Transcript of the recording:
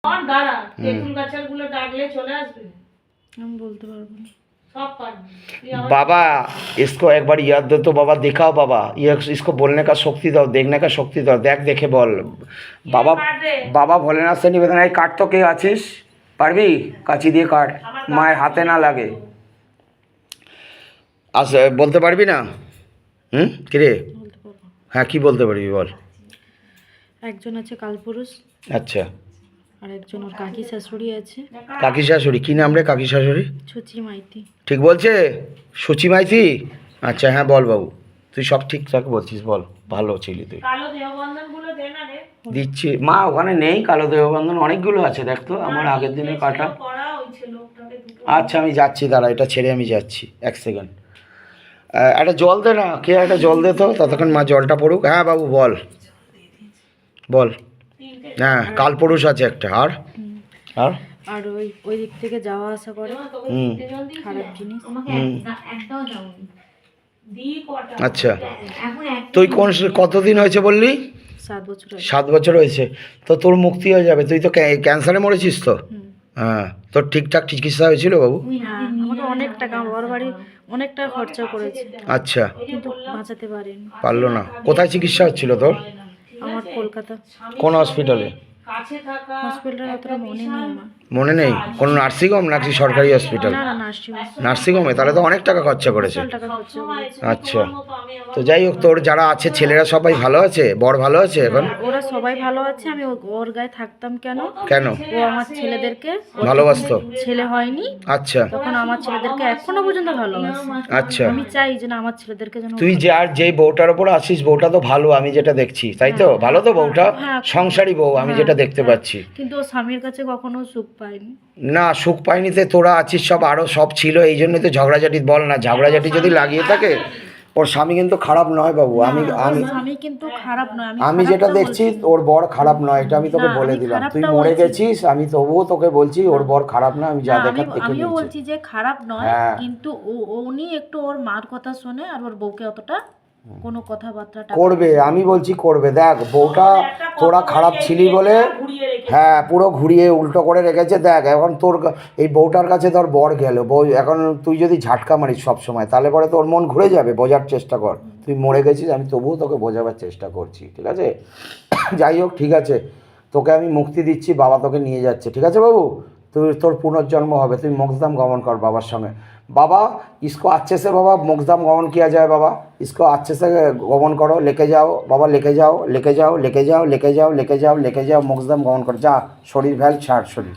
দাঁড়া, তেঁতুল গাছের গুলো ডাকলে চলে আসবে। আমি বলতে পারবো না। सब पारबे। बाबा इसको एक बार याद दो तो बाबा दिखाओ बाबा ये इसको बोलने का शक्ति दो देखने का शक्ति दो देख देखे बोल बाबा बाबा भोलेनाथ से निवेदन है काट तो के आছিস পারবি কাঁচি দিয়ে কাট মায়ের হাতে না লাগে আচ্ছা বলতে পারবি না কি রে বলতে পারবো। হ্যাঁ কি বলতে পারবি বল একজন আছে কালপুরুষ, আচ্ছা আর একজন ওর কাকি শাশুড়ি আছে। কাকি শাশুড়ি কি নাম রে কাকি শাশুড়ি ছুচি মাইতি। ঠিক বলছে সুচি মাইতি আচ্ছা হ্যাঁ বল বাবু তুই সব ঠিকঠাক বলছিস বল ভালো ছিলি তুই কালো দেহবন্ধন গুলো দে না রে। দিচ্ছি মা ওখানে নেই কালো দেহবন্ধন অনেকগুলো আছে দেখ তো আমার আগের দিনে কাটা করা হইছে লোকটাকে দুটো। আচ্ছা আমি যাচ্ছি দাঁড়া এটা ছেড়ে আমি যাচ্ছি এক সেকেন্ড একটা জল দে না কে একটা জল দে তো ততক্ষণ মা জলটা পড়ুক হ্যাঁ বাবু বল বল হ্যাঁ কালপুরুষ আছে একটা আর আর আর ওই দিক থেকে যাওয়া আসা করে খারাপ জিনিস। একটাও যাওনি। দি কটা। আচ্ছা তুই কোন কতদিন হয়েছে বললি 7 বছর আগে। 7 বছর হয়েছে তো তোর মুক্তি হয়ে যাবে তুই তো ক্যান্সারে মরেছিস তো হ্যাঁ তোর ঠিকঠাক চিকিৎসা হয়েছিল বাবু হ্যাঁ, আমাকে অনেক টাকা বড় বাড়ি অনেক টাকা খরচা করেছে আচ্ছা কিন্তু বাঁচাতে পারেনি। পারলো না কোথায় চিকিৎসা হচ্ছিল তোর আমার কলকাতা কোন হসপিটালে কাছে থাকা হসপিটালের অতটা মনে নেই আমার। মনে নেই কোনো নার্সিংহোম নাকি সরকারি হসপিটাল না না নার্সিং নার্সিংহোমে তাহলে তো অনেক টাকা খরচা করেছে টাকা খরচা করেছে। আচ্ছা তো যাই হোক তোর যারা আছে ছেলেরা সবাই ভালো আছে বর ভালো আছে এখন ওরা সবাই ভালো আছে, আমি ওর গায়ে থাকতাম কেন? কেন ও আমার ছেলেদেরকে ওর ভালোবাসতো ছেলে হয়নি আচ্ছা তখন আমার ছেলেদেরকে এখনো পর্যন্ত ভালোবাসে। আচ্ছা আমি চাই যে না আমার ছেলেদেরকে যেন তুই যার যেই বউটার ওপর আসিস বউটা তো ভালো আমি যেটা দেখছি তাই তো ভালো তো বউটা হ্যাঁ। সংসারী বউ আমি যেটা দেখতে পাচ্ছি কিন্তু ও স্বামীর কাছে কখনো সুখ পায়নি। না সুখ পাইনিতে তোরা আছিস সব আরও সব ছিল এই জন্যই তো ঝগড়াঝাটি বল না ঝগড়াঝাটি যদি লাগিয়ে থাকে ওর স্বামী কিন্তু খারাপ নয় বাবু আমি আমি স্বামী কিন্তু খারাপ নয়, আমি যেটা দেখছি ওর বর খারাপ নয় এটা আমি তোকে না, বলে আমি দিলাম তুই খারাপটা মরে বলছি। গেছিস আমি তবুও তোকে বলছি ওর বর খারাপ না আমি যা দেখার দেখে আমিও নিয়েছি বলছি যে খারাপ নয় হ্যাঁ। কিন্তু উনি একটু ওর মার কথা শোনে আর ওর বউকে অতটা কোনো কথাবার্তাটা করবে আমি বলছি করবে দেখ বউটা তোরা খারাপ ছিলি বলে ঘুরিয়ে রেখে হ্যাঁ পুরো ঘুরিয়ে উল্টো করে রেখেছে দেখ এখন তোর এই বউটার কাছে তোর বর গেল বউ এখন তুই যদি ঝাটকা মারিস সব সময় তাহলে পরে তোর মন ঘুরে যাবে বোঝার চেষ্টা কর তুই মরে গেছিস আমি তবুও তোকে বোঝাবার চেষ্টা করছি ঠিক আছে যাই হোক ঠিক আছে তোকে আমি মুক্তি দিচ্ছি বাবা তোকে নিয়ে যাচ্ছে ঠিক আছে বাবু তুই তোর পুনর্জন্ম হবে তুই মোক্ষধাম গমন কর বাবার সঙ্গে बाबा इसको अच्छे से बाबा मोक्षधाम गमन किया जाए बाबा इसको अच्छे से गमन करो लेके जाओ बाबा लेके जाओ लेके जाओ लेके जाओ लेके जाओ लेके जाओ लेके जाओ मोक्षधाम गमन करो जा शरीर भैल छाड़ शरीर